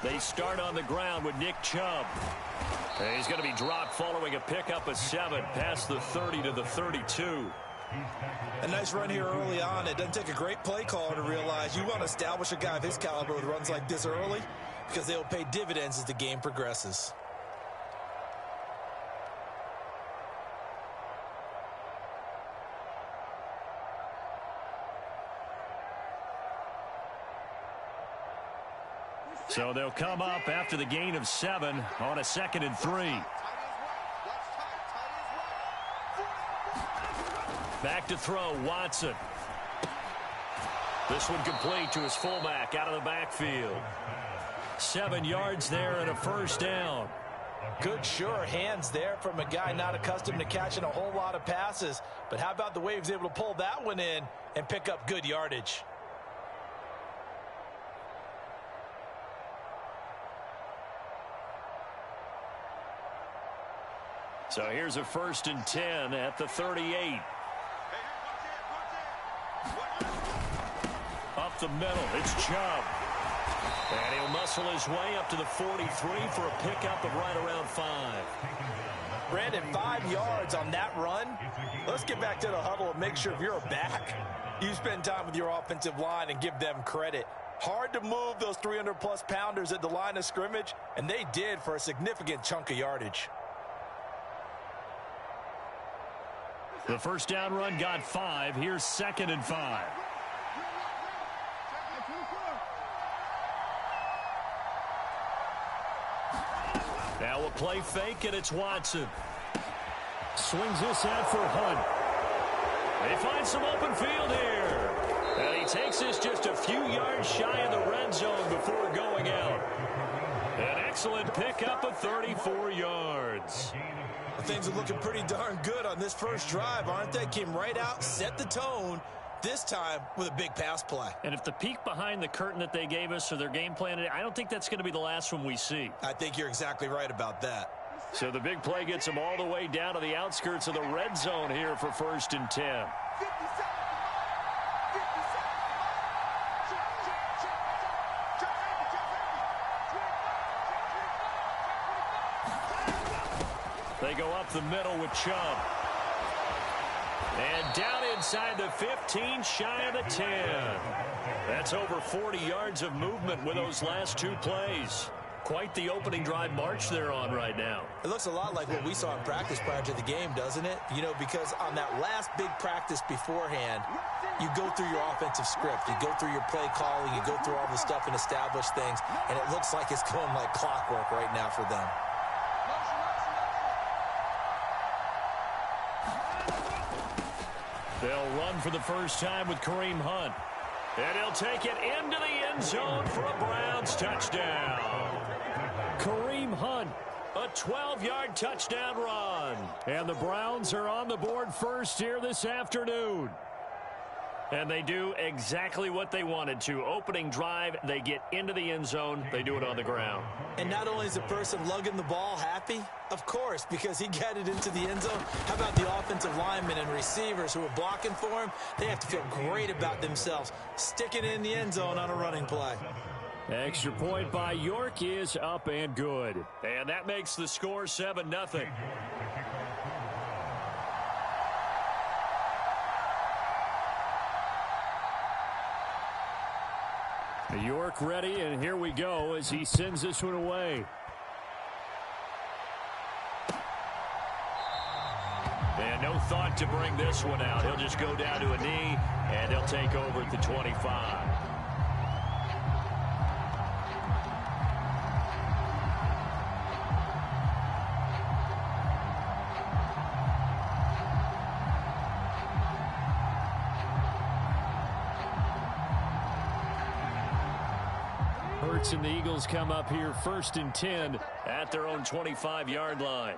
They start on the ground with Nick Chubb. And he's going to be dropped following a pickup of 7 past the 30 to the 32. A nice run here early on. It doesn't take a great play caller to realize you want to establish a guy of his caliber with runs like this early because they'll pay dividends as the game progresses. So they'll come up after the gain of 7 on a 2nd and 3. Back to throw, Watson. This one complete to his fullback out of the backfield. 7 yards there and a first down. Good, sure hands there from a guy not accustomed to catching a whole lot of passes. But how about the way he was able to pull that one in and pick up good yardage? So here's a 1st and 10 at the 38. Up the middle, it's Chubb. And he'll muscle his way up to the 43 for a pickup of right around 5. Brandon, 5 yards on that run. Let's get back to the huddle and make sure if you're a back, you spend time with your offensive line and give them credit. Hard to move those 300-plus pounders at the line of scrimmage, and they did for a significant chunk of yardage. The first down run got 5. Here's 2nd and 5. Now a play fake, and it's Watson. Swings this out for Hunt. They find some open field here. And he takes this just a few yards shy of the red zone before going out. An excellent pickup of 34 yards. Things are looking pretty darn good on this first drive, aren't they? Came right out, set the tone, this time with a big pass play. And if the peek behind the curtain that they gave us or their game plan, I don't think that's going to be the last one we see. I think you're exactly right about that. So the big play gets them all the way down to the outskirts of the red zone here for 1st and 10. They go up the middle with Chubb. And down inside the 15, shy of the 10. That's over 40 yards of movement with those last 2 plays. Quite the opening drive march they're on right now. It looks a lot like what we saw in practice prior to the game, doesn't it? You know, because on that last big practice beforehand, you go through your offensive script. You go through your play calling. You go through all the stuff and establish things. And it looks like it's going like clockwork right now for them. They'll run for the first time with Kareem Hunt. And he'll take it into the end zone for a Browns touchdown. Kareem Hunt, a 12-yard touchdown run. And the Browns are on the board first here this afternoon. And they do exactly what they wanted to. Opening drive, they get into the end zone. They do it on the ground. And not only is the person lugging the ball happy, of course, because he got it into the end zone. How about the offensive linemen and receivers who are blocking for him? They have to feel great about themselves, sticking in the end zone on a running play. Extra point by York is up and good. And that makes the score 7-0. York ready, and here we go as he sends this one away. And no thought to bring this one out. He'll just go down to a knee, and he'll take over at the 25. And the Eagles come up here 1st and 10 at their own 25-yard line.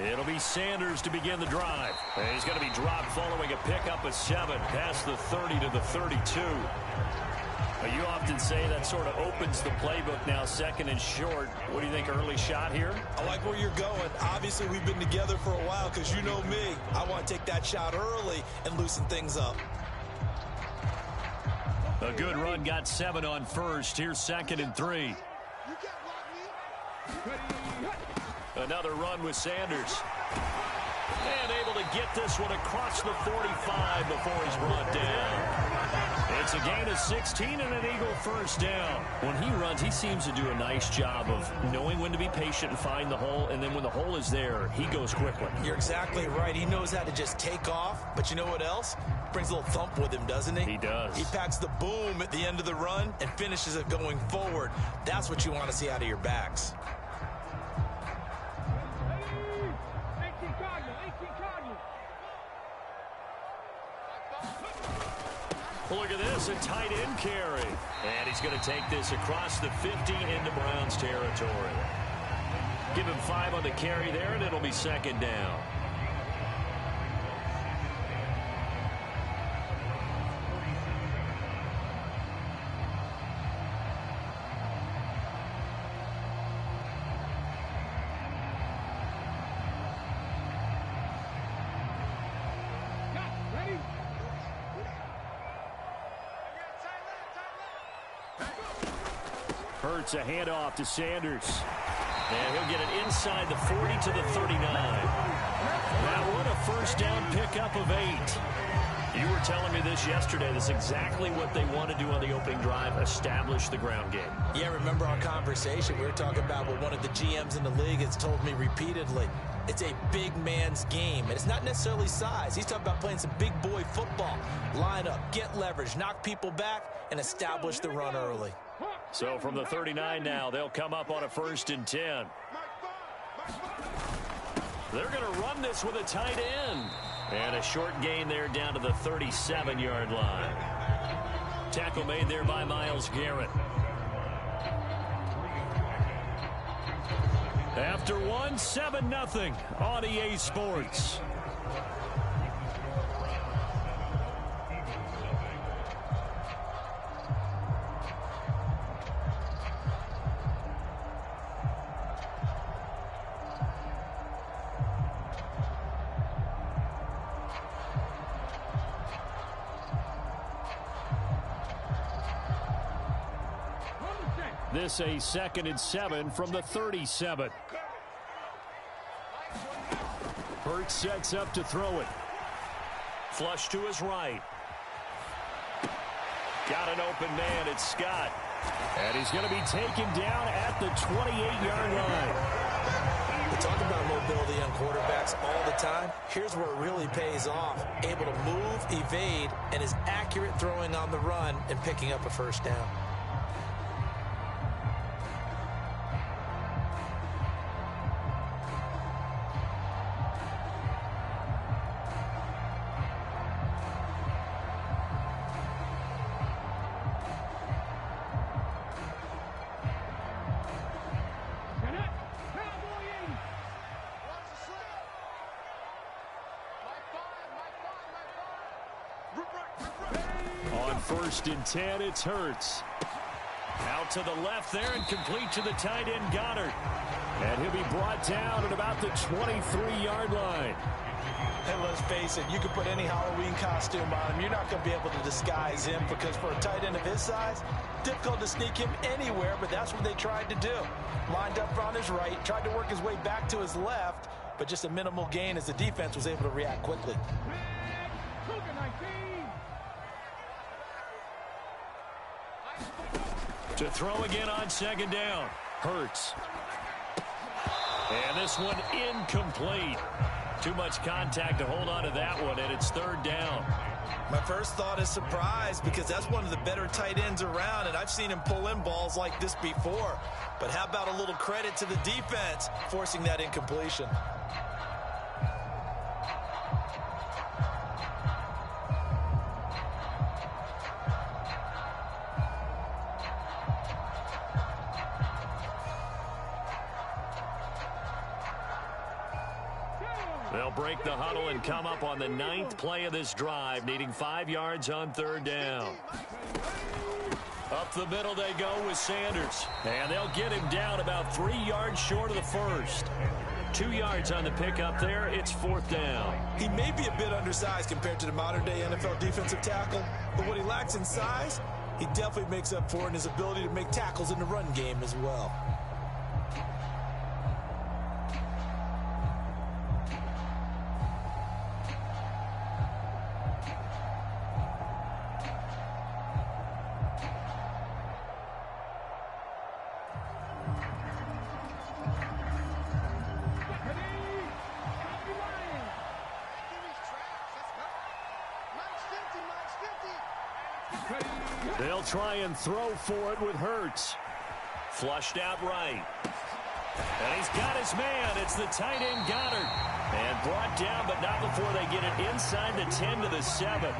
It'll be Sanders to begin the drive. And he's going to be dropped following a pickup of 7 past the 30 to the 32. You often say that sort of opens the playbook now, 2nd and short. What do you think, early shot here? I like where you're going. Obviously, we've been together for a while because you know me. I want to take that shot early and loosen things up. A good run got 7 on first. Here's 2nd and 3. Another run with Sanders. And able to get this one across the 45 before he's brought down. It's a gain of 16 and an Eagle first down. When he runs, he seems to do a nice job of knowing when to be patient and find the hole, and then when the hole is there, he goes quickly. You're exactly right. He knows how to just take off, but you know what else? Brings a little thump with him, doesn't he? He does. He packs the boom at the end of the run and finishes it going forward. That's what you want to see out of your backs. Look at this, a tight end carry. And he's going to take this across the 50 into Browns territory. Give him 5 on the carry there, and it'll be 2nd down. Hurts a handoff to Sanders. And he'll get it inside the 40 to the 39. Now what a first down pickup of 8. You were telling me this yesterday. That's exactly what they want to do on the opening drive, establish the ground game. Yeah, remember our conversation? We were talking about what one of the GMs in the league has told me repeatedly. It's a big man's game, and it's not necessarily size. He's talking about playing some big boy football. Line up, get leverage, knock people back, and establish the run early. So from the 39 now, they'll come up on a 1st and 10. They're going to run this with a tight end. And a short gain there down to the 37-yard line. Tackle made there by Myles Garrett. After one, 7-0 on EA Sports. This a 2nd and 7 from the 37. Hurts sets up to throw it. Flush to his right. Got an open man. It's Scott. And he's going to be taken down at the 28-yard line. We talk about mobility on quarterbacks all the time. Here's where it really pays off. Able to move, evade, and is accurate throwing on the run and picking up a first down. On 1st and 10, it's Hurts. Out to the left there and complete to the tight end Goddard. And he'll be brought down at about the 23-yard line. And let's face it, you can put any Halloween costume on him. You're not going to be able to disguise him because for a tight end of his size, difficult to sneak him anywhere, but that's what they tried to do. Lined up on his right, tried to work his way back to his left, but just a minimal gain as the defense was able to react quickly. To throw again on 2nd down. Hurts. And this one incomplete. Too much contact to hold on to that one, and it's 3rd down. My first thought is surprise because that's one of the better tight ends around, and I've seen him pull in balls like this before. But how about a little credit to the defense forcing that incompletion? They'll break the huddle and come up on the 9th play of this drive, needing 5 yards on 3rd down. Up the middle they go with Sanders. And they'll get him down about 3 yards short of the first. 2 yards on the pickup there. It's 4th down. He may be a bit undersized compared to the modern-day NFL defensive tackle, but what he lacks in size, He definitely makes up for it in his ability to make tackles in the run game as well. They'll try and throw for it with Hurts. Flushed out right. And he's got his man. It's the tight end Goddard. And brought down, but not before they get it inside the 10 to the 7.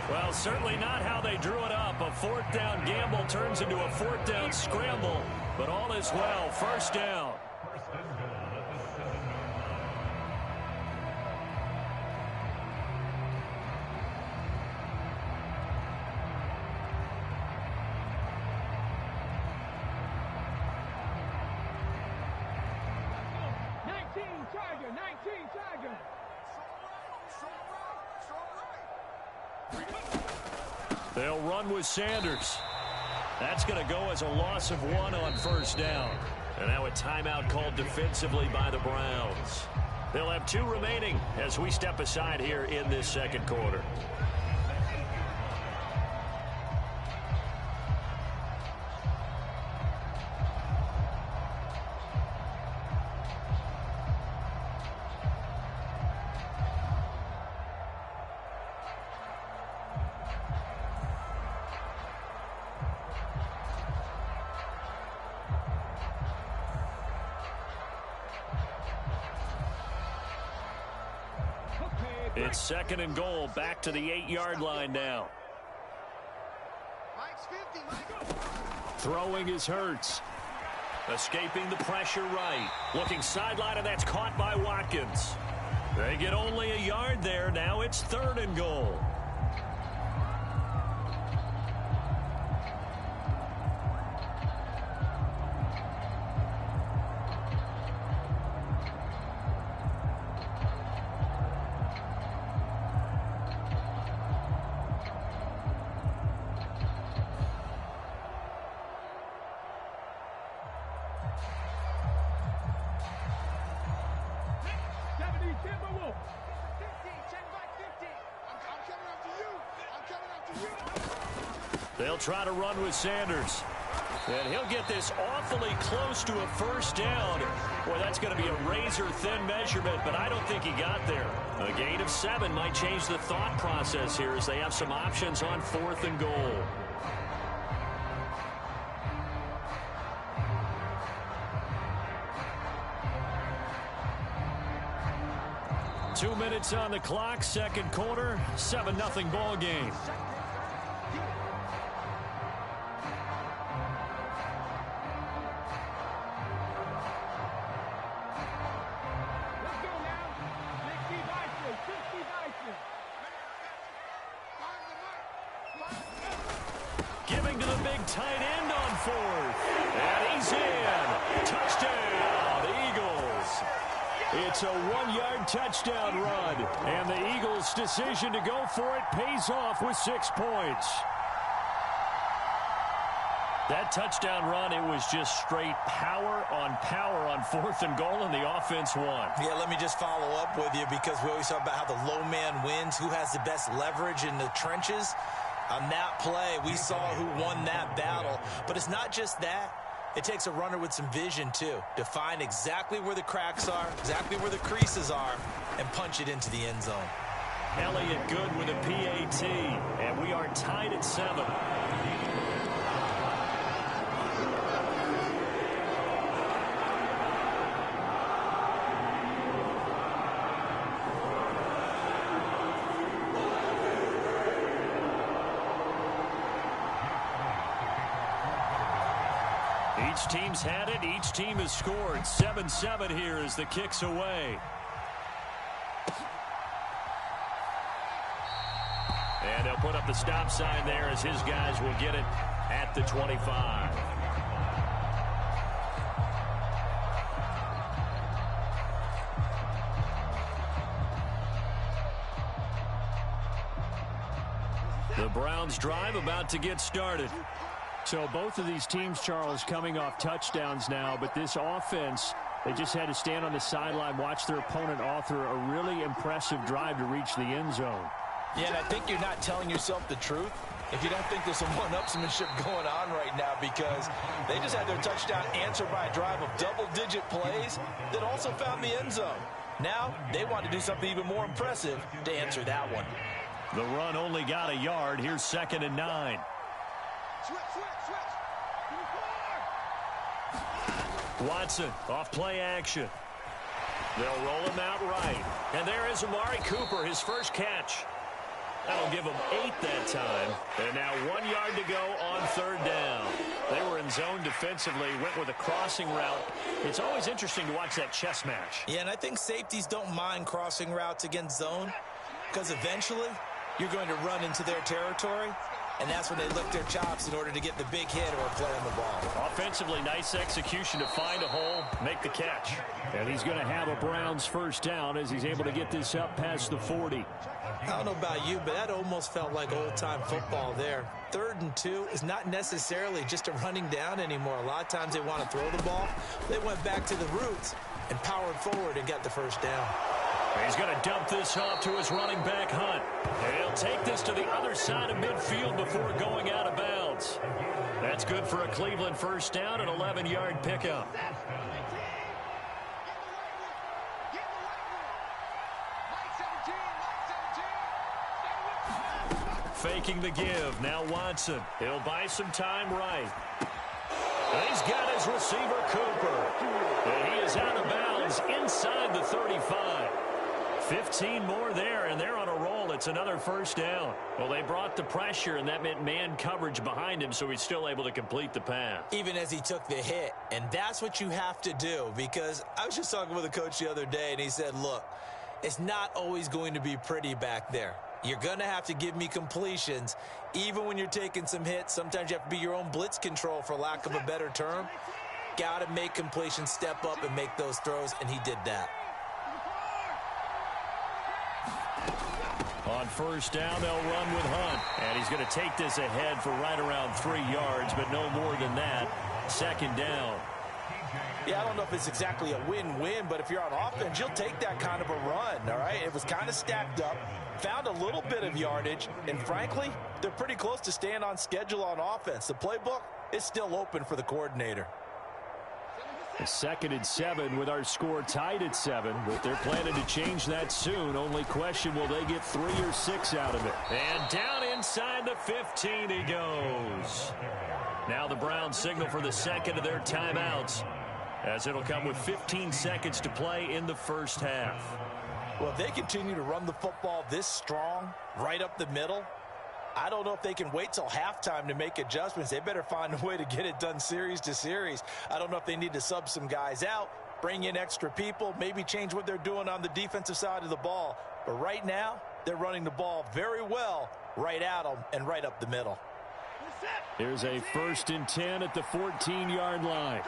Well, certainly not how they drew it up. A fourth down gamble turns into a fourth down scramble. But all is well. First down. They'll run with Sanders. That's going to go as a loss of 1 on first down. And now a timeout called defensively by the Browns. They'll have 2 remaining as we step aside here in this second quarter. It's second and goal, back to the 8-yard line now. Throwing is Hurts. Escaping the pressure right. Looking sideline, and that's caught by Watkins. They get only a yard there. Now it's third and goal. They'll try to run with Sanders. And he'll get this awfully close to a first down. Boy, that's going to be a razor-thin measurement, but I don't think he got there. A gain of 7 might change the thought process here as they have some options on fourth and goal. Two minutes on the clock, second quarter, 7-0 ball game. Giving to the big tight end on fourth. And he's in. Touchdown, Eagles. It's a 1-yard touchdown run. And the Eagles' decision to go for it pays off with 6 points. That touchdown run, it was just straight power on fourth and goal, and the offense won. Yeah, let me just follow up with you because we always talk about how the low man wins, who has the best leverage in the trenches. On that play, we saw who won that battle. But it's not just that. It takes a runner with some vision, too, to find exactly where the cracks are, exactly where the creases are, and punch it into the end zone. Elliott good with a PAT, and we are tied at 7. Each team's had it. Each team has scored. 7-7 here as the kick's away. And they'll put up the stop sign there as his guys will get it at the 25. The Browns drive about to get started. So both of these teams, Charles, coming off touchdowns now, but this offense, they just had to stand on the sideline, watch their opponent author a really impressive drive to reach the end zone. Yeah, and I think you're not telling yourself the truth if you don't think there's some one-upsmanship going on right now, because they just had their touchdown answered by a drive of double-digit plays that also found the end zone. Now they want to do something even more impressive to answer that one. The run only got a yard. Here's 2nd and 9. Watson off play action. They'll roll him out right. And there is Amari Cooper, his first catch. That'll give him 8 that time. And now 1 yard to go on 3rd down. They were in zone defensively, went with a crossing route. It's always interesting to watch that chess match. Yeah, and I think safeties don't mind crossing routes against zone, because eventually you're going to run into their territory, and that's when they lick their chops in order to get the big hit or a play on the ball. Offensively, nice execution to find a hole, make the catch. And he's going to have a Browns first down as he's able to get this up past the 40. I don't know about you, but that almost felt like old-time football there. 3rd and 2 is not necessarily just a running down anymore. A lot of times they want to throw the ball. They went back to the roots and powered forward and got the first down. He's going to dump this off to his running back, Hunt. And he'll take this to the other side of midfield before going out of bounds. That's good for a Cleveland first down, an 11-yard pickup. Faking the give. Now Watson. He'll buy some time right. And he's got his receiver, Cooper. And he is out of bounds inside the 35. 15 more there, and they're on a roll. It's another first down. Well, they brought the pressure, and that meant man coverage behind him, so he's still able to complete the pass. Even as he took the hit, and that's what you have to do, because I was just talking with a coach the other day, and he said, look, it's not always going to be pretty back there. You're going to have to give me completions, even when you're taking some hits. Sometimes you have to be your own blitz control, for lack of a better term. Got to make completions, step up, and make those throws, and he did that. On first down, they'll run with Hunt. And he's going to take this ahead for right around 3 yards, but no more than that. 2nd down. Yeah, I don't know if it's exactly a win-win, but if you're on offense, you'll take that kind of a run, all right? It was kind of stacked up, found a little bit of yardage, and frankly, they're pretty close to staying on schedule on offense. The playbook is still open for the coordinator. A 2nd and 7 with our score tied at 7, but they're planning to change that soon. Only question, will they get 3 or 6 out of it? And down inside the 15 he goes. Now the Browns signal for the 2nd of their timeouts, as it'll come with 15 seconds to play in the first half. Well, if they continue to run the football this strong, right up the middle, I don't know if they can wait till halftime to make adjustments. They better find a way to get it done series to series. I don't know if they need to sub some guys out, bring in extra people, maybe change what they're doing on the defensive side of the ball. But right now, they're running the ball very well right at them and right up the middle. Here's a 1st and 10 at the 14-yard line.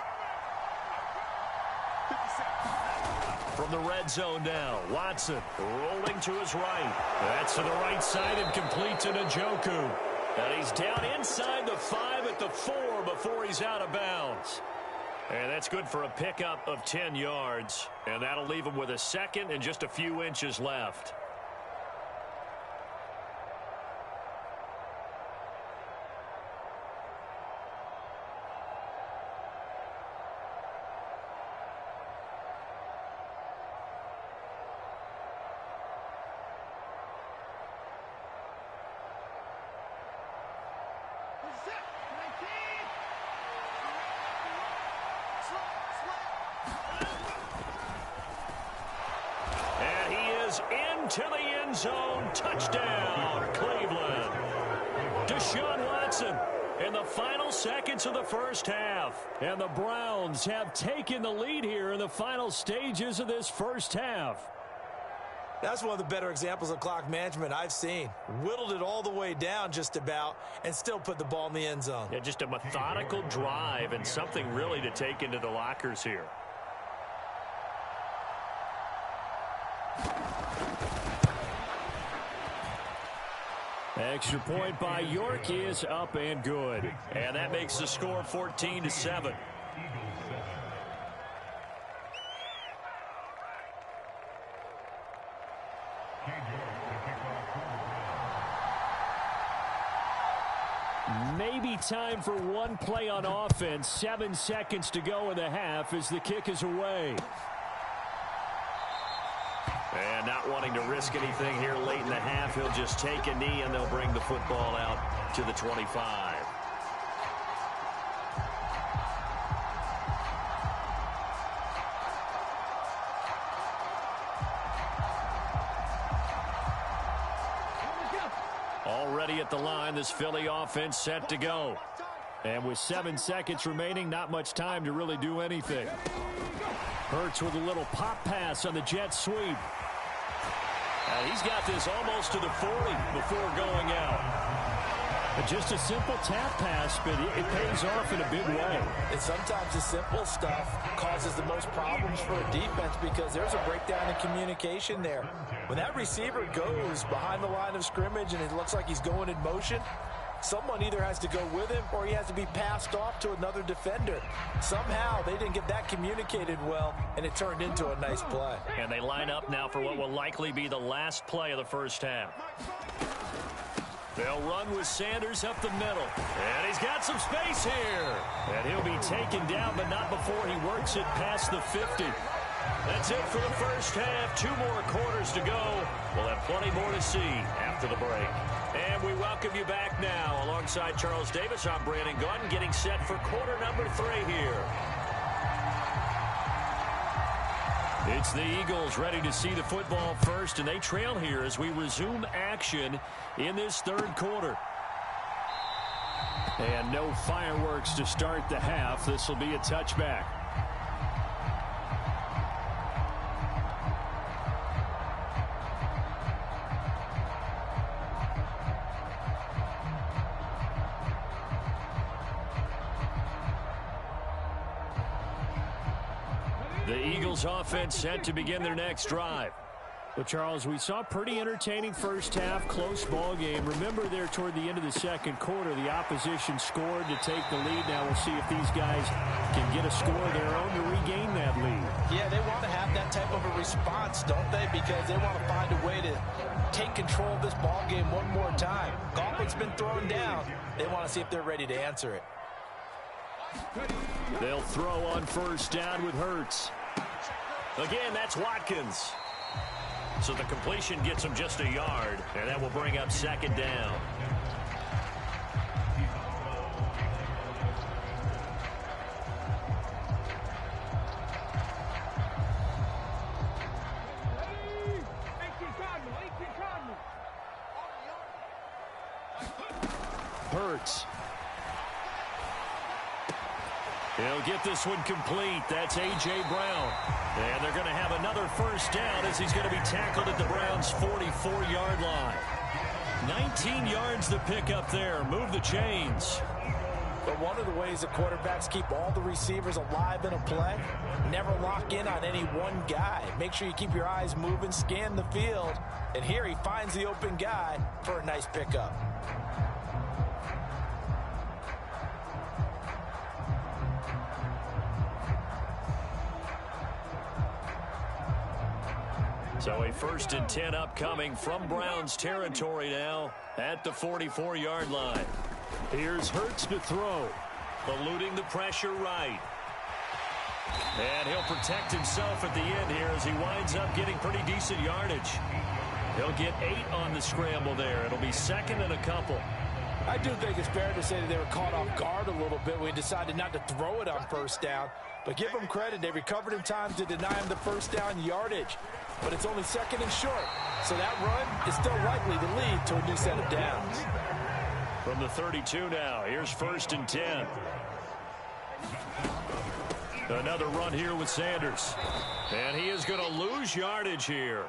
From the red zone now, Watson rolling to his right. That's to the right side and complete to Njoku. And he's down inside the 5 at the 4 before he's out of bounds. And that's good for a pickup of 10 yards. And that'll leave him with a 2nd and just a few inches left. To the end zone, touchdown, Cleveland. Deshaun Watson in the final seconds of the first half. And the Browns have taken the lead here in the final stages of this first half. That's one of the better examples of clock management I've seen. Whittled it all the way down just about and still put the ball in the end zone. Yeah, just a methodical drive and something really to take into the lockers here. Extra point by York is up and good. And that makes the score 14-7. Maybe time for one play on offense. 7 seconds to go in the half as the kick is away. And not wanting to risk anything here late in the half, he'll just take a knee and they'll bring the football out to the 25. Already at the line, this Philly offense set to go. And with 7 seconds remaining, not much time to really do anything. Hurts with a little pop pass on the jet sweep. He's got this almost to the 40 before going out. Just a simple tap pass, but it pays off in a big way. And sometimes the simple stuff causes the most problems for a defense because there's a breakdown in communication there. When that receiver goes behind the line of scrimmage and it looks like he's going in motion, someone either has to go with him or he has to be passed off to another defender. Somehow they didn't get that communicated well, and it turned into a nice play. And they line up now for what will likely be the last play of the first half. They'll run with Sanders up the middle. And he's got some space here. And he'll be taken down, but not before he works it past the 50. That's it for the first half. 2 more quarters to go. We'll have plenty more to see after the break. And we welcome you back now. Alongside Charles Davis, I'm Brandon Gaudin, getting set for quarter number 3 here. It's the Eagles ready to see the football first, and they trail here as we resume action in this third quarter. And no fireworks to start the half. This will be a touchback. The Eagles offense set to begin their next drive. Well, Charles, we saw a pretty entertaining first half, close ball game. Remember there toward the end of the second quarter, the opposition scored to take the lead. Now we'll see if these guys can get a score of their own to regain that lead. Yeah, they want to have that type of a response, don't they? Because they want to find a way to take control of this ball game one more time. Gauntlet's been thrown down. They want to see if they're ready to answer it. They'll throw on first down with Hurts. Again, that's Watkins. So the completion gets him just a yard, and that will bring up second down. Hurts. He'll get this one complete. That's A.J. Brown. And they're going to have another first down as he's going to be tackled at the Browns' 44-yard line. 19 yards to pick up there. Move the chains. But one of the ways that quarterbacks keep all the receivers alive in a play, never lock in on any one guy. Make sure you keep your eyes moving, scan the field. And here he finds the open guy for a nice pickup. So a 1st and 10 upcoming from Browns territory now at the 44-yard line. Here's Hurts to throw. Eluding the pressure right. And he'll protect himself at the end here as he winds up getting pretty decent yardage. He'll get 8 on the scramble there. It'll be second and a couple. I do think it's fair to say that they were caught off guard a little bit when he decided not to throw it on first down. But give them credit. They recovered in time to deny him the first down yardage. But it's only second and short. So that run is still likely to lead to a new set of downs. From the 32 now, here's 1st and 10. Another run here with Sanders. And he is going to lose yardage here.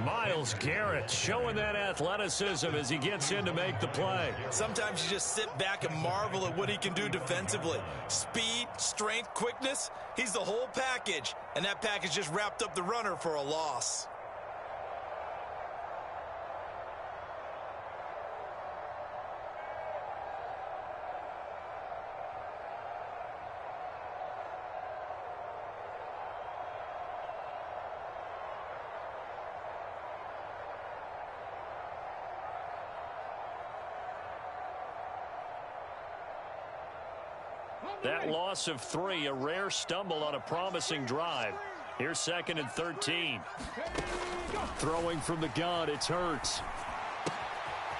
Myles Garrett showing that athleticism as he gets in to make the play. Sometimes you just sit back and marvel at what he can do defensively. Speed, strength, quickness, he's the whole package. And that package just wrapped up the runner for a loss. That loss of 3, a rare stumble on a promising drive. Here's 2nd and 13. Throwing from the gun, it's Hurts.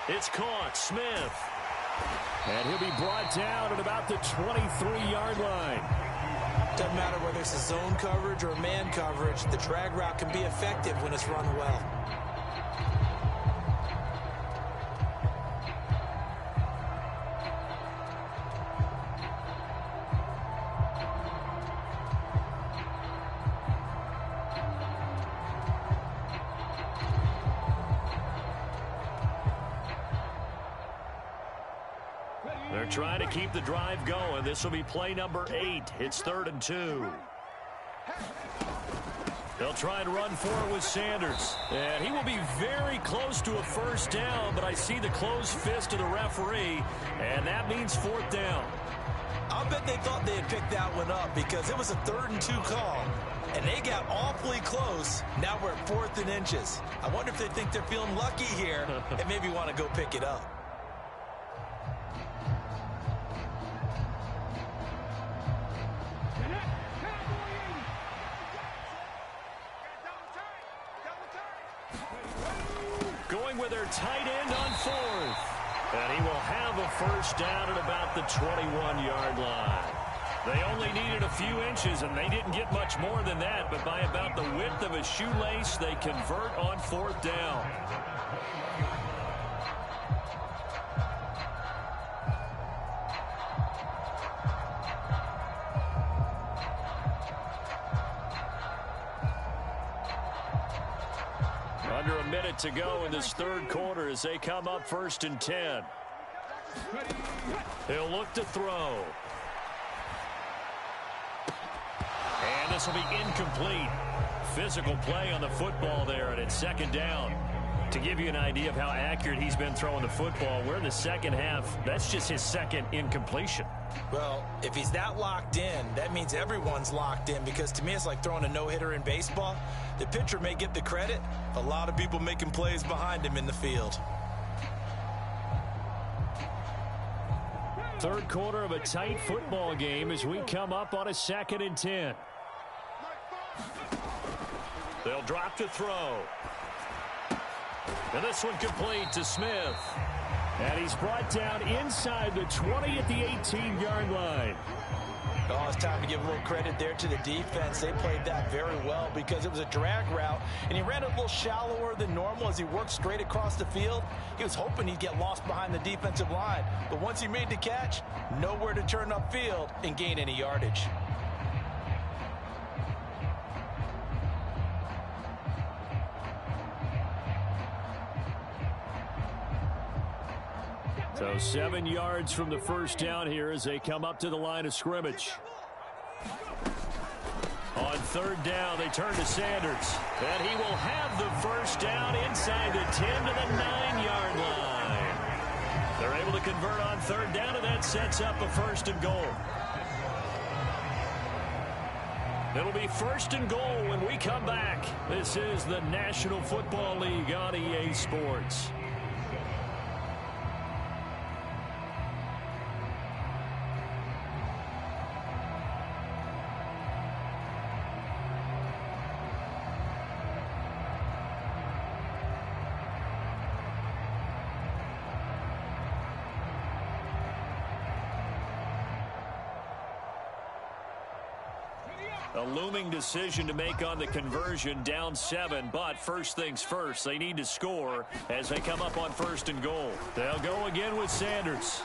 It's caught. Smith. And he'll be brought down at about the 23-yard line. Doesn't matter whether it's a zone coverage or man coverage, the drag route can be effective when it's run well. They're trying to keep the drive going. This will be play number 8. It's 3rd and 2. They'll try and run for it with Sanders. And he will be very close to a first down, but I see the closed fist of the referee, and that means 4th down. I'll bet they thought they had picked that one up because it was a 3rd and 2 call, and they got awfully close. Now we're at 4th and inches. I wonder if they think they're feeling lucky here and maybe want to go pick it up. Going with their tight end on 4th. And he will have a first down at about the 21-yard line. They only needed a few inches, and they didn't get much more than that. But by about the width of a shoelace, they convert on 4th down. Under a minute to go in this 3rd quarter as they come up 1st and 10. He'll look to throw. And this will be incomplete. Physical play on the football there, and it's 2nd down. To give you an idea of how accurate he's been throwing the football, we're in the 2nd half. That's just his 2nd incompletion. Well, if he's that locked in, that means everyone's locked in, because to me it's like throwing a no-hitter in baseball. The pitcher may get the credit, a lot of people making plays behind him in the field. 3rd quarter of a tight football game as we come up on a 2nd and 10. They'll drop to throw. And this one complete to Smith. And he's brought down inside the 20 at the 18-yard line. Oh, it's time to give a little credit there to the defense. They played that very well because it was a drag route, and he ran it a little shallower than normal as he worked straight across the field. He was hoping he'd get lost behind the defensive line, but once he made the catch, nowhere to turn upfield and gain any yardage. So 7 yards from the first down here as they come up to the line of scrimmage. On 3rd down, they turn to Sanders. And he will have the first down inside the 10 to the 9-yard line. They're able to convert on 3rd down, and that sets up a 1st and goal. It'll be 1st and goal when we come back. This is the National Football League on EA Sports. A looming decision to make on the conversion, down 7, but first things first, they need to score as they come up on 1st and goal. They'll go again with Sanders.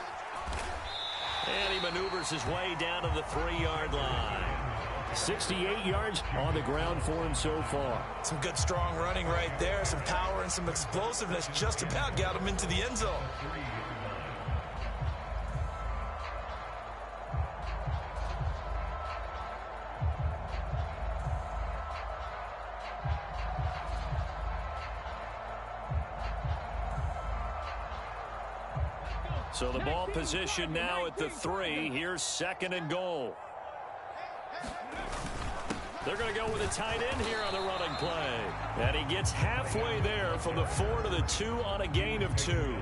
And he maneuvers his way down to the 3-yard line. 68 yards on the ground for him so far. Some good strong running right there, some power and some explosiveness, just about got him into the end zone. So the ball position now at the 3. Here's 2nd and goal. They're going to go with a tight end here on the running play. And he gets halfway there from the 4 to the 2 on a gain of 2.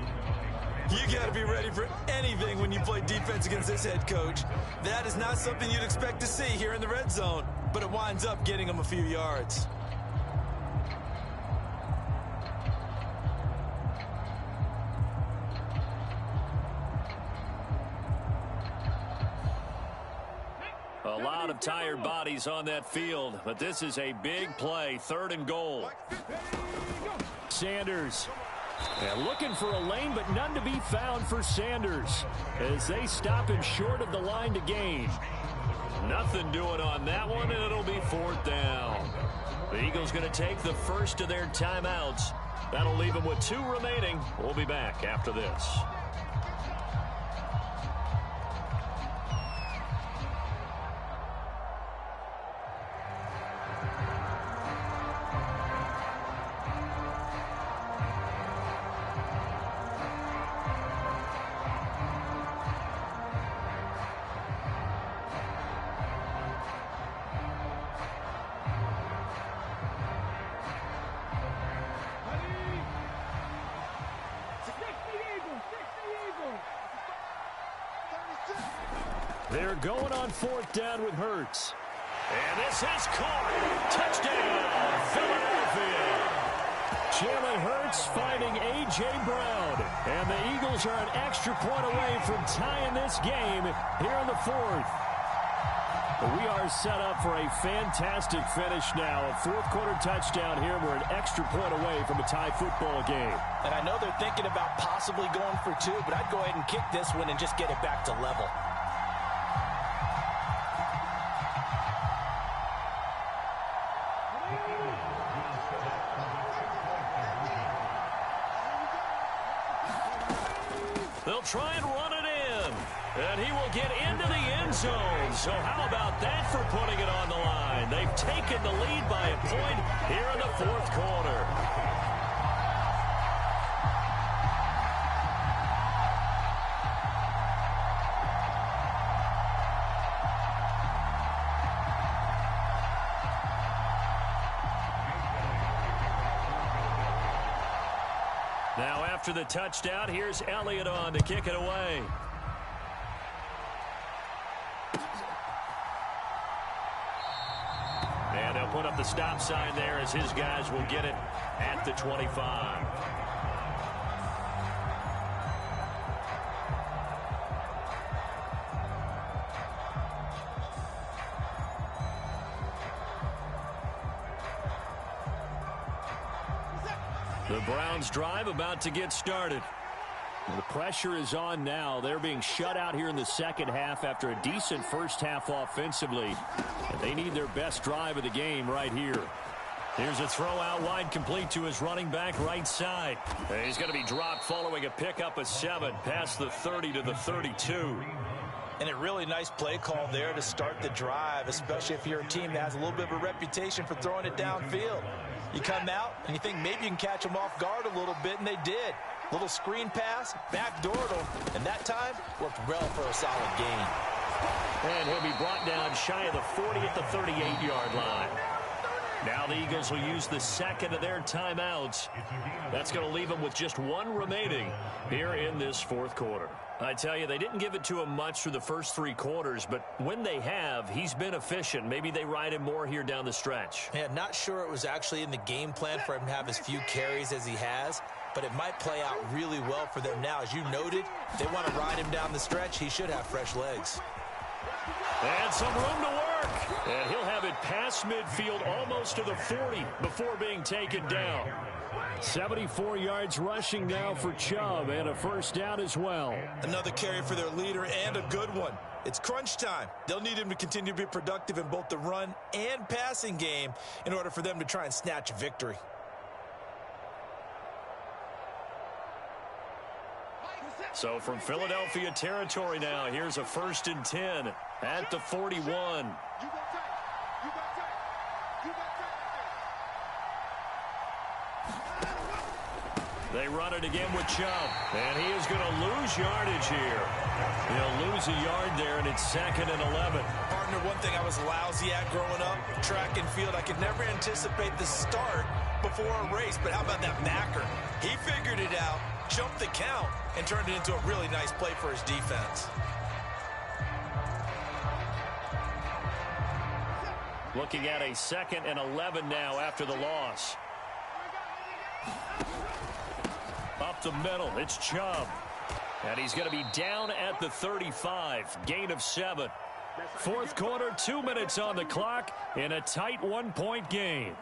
You got to be ready for anything when you play defense against this head coach. That is not something you'd expect to see here in the red zone, but it winds up getting him a few yards. A lot of tired bodies on that field, but this is a big play, 3rd and goal. Sanders. And looking for a lane, but none to be found for Sanders as they stop him short of the line to gain. Nothing doing on that one, and it'll be 4th down. The Eagles going to take the first of their timeouts. That'll leave them with 2 remaining. We'll be back after this. They're going on 4th down with Hurts. And this is caught. Touchdown, Philadelphia. Jalen Hurts finding A.J. Brown. And the Eagles are an extra point away from tying this game here in the 4th. But we are set up for a fantastic finish now. A 4th quarter touchdown here. We're an extra point away from a tie football game. And I know they're thinking about possibly going for 2, but I'd go ahead and kick this one and just get it back to level. They'll try and run it in. And he will get into the end zone. So how about that for putting it on the line? They've taken the lead by a point here in the 4th quarter. Now after the touchdown, here's Elliott on to kick it away. And they'll put up the stop sign there as his guys will get it at the 25. The Browns drive about to get started. The pressure is on now. They're being shut out here in the second half after a decent first half offensively. And they need their best drive of the game right here. Here's a throw out wide, complete to his running back right side. And he's going to be dropped following a pickup of 7 past the 30 to the 32. And a really nice play call there to start the drive, especially if you're a team that has a little bit of a reputation for throwing it downfield. You come out and you think maybe you can catch them off guard a little bit, and they did. Little screen pass, backdoored them, and that time worked well for a solid gain. And he'll be brought down shy of the 40 at the 38-yard line. Now the Eagles will use the second of their timeouts. That's going to leave them with just 1 remaining here in this 4th quarter. I tell you, they didn't give it to him much through the first 3 quarters, but when they have, he's been efficient. Maybe they ride him more here down the stretch. Yeah, not sure it was actually in the game plan for him to have as few carries as he has, but it might play out really well for them now. As you noted, they want to ride him down the stretch. He should have fresh legs. And some room to work. And he'll have it past midfield almost to the 40 before being taken down. 74 yards rushing now for Chubb, and a first down as well. Another carry for their leader, and a good one. It's crunch time. They'll need him to continue to be productive in both the run and passing game in order for them to try and snatch a victory. So from Philadelphia territory now, here's a 1st and 10 at the 41. They run it again with Chubb, and he is going to lose yardage here. He'll lose a yard there, and it's 2nd and 11. Partner, one thing I was lousy at growing up, track and field, I could never anticipate the start before a race, but how about that backer? He figured it out, jumped the count and turned it into a really nice play for his defense. Looking at a 2nd and 11 now after the loss. Up the middle, it's Chubb. And he's going to be down at the 35. Gain of 7. Fourth quarter, 2 minutes on the clock in a tight 1-point game.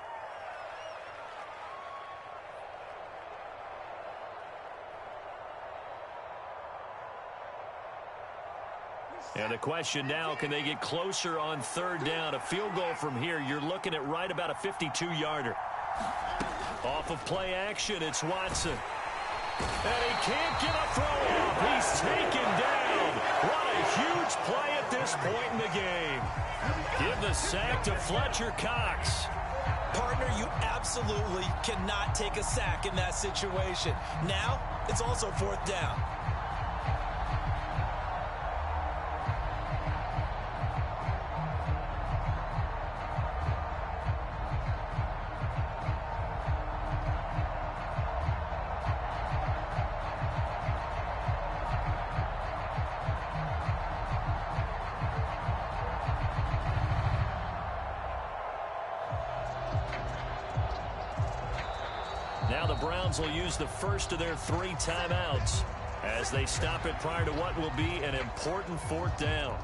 And the question now, can they get closer on 3rd down? A field goal from here, you're looking at right about a 52-yarder. Off of play action, it's Watson. And he can't get a throw off. He's taken down. What a huge play at this point in the game. Give the sack to Fletcher Cox. Partner, you absolutely cannot take a sack in that situation. Now, it's also 4th down. Now the Browns will use the first of their 3 timeouts as they stop it prior to what will be an important 4th down.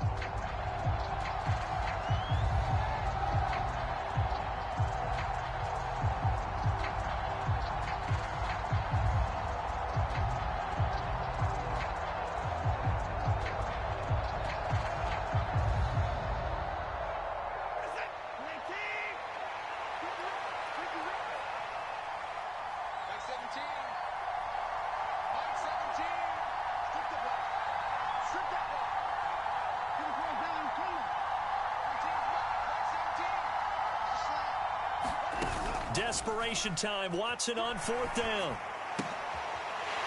Desperation time. Watson on 4th down.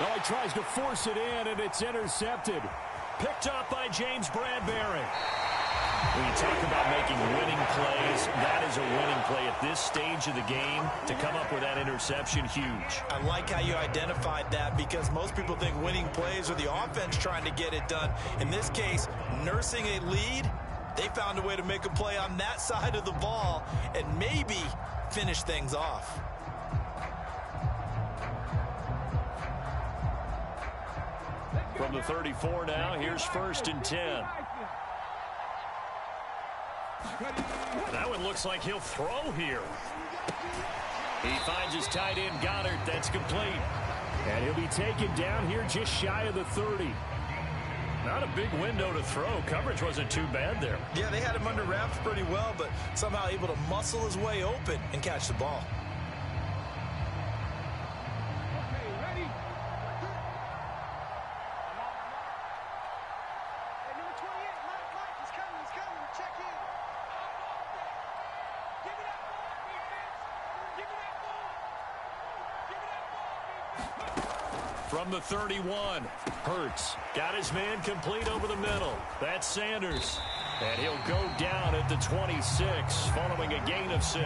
Oh, he tries to force it in, and it's intercepted. Picked up by James Bradbury. When you talk about making winning plays, that is a winning play at this stage of the game. To come up with that interception, huge. I like how you identified that because most people think winning plays are the offense trying to get it done. In this case, nursing a lead, they found a way to make a play on that side of the ball and maybe finish things off. From the 34 now, here's 1st and 10. That one looks like he'll throw here. He finds his tight end, Goddard. That's complete. And he'll be taken down here just shy of the 30. Not a big window to throw. Coverage wasn't too bad there. Yeah, they had him under wraps pretty well, but somehow able to muscle his way open and catch the ball. From the 31, Hurts got his man complete over the middle. That's Sanders. And he'll go down at the 26 following a gain of 6.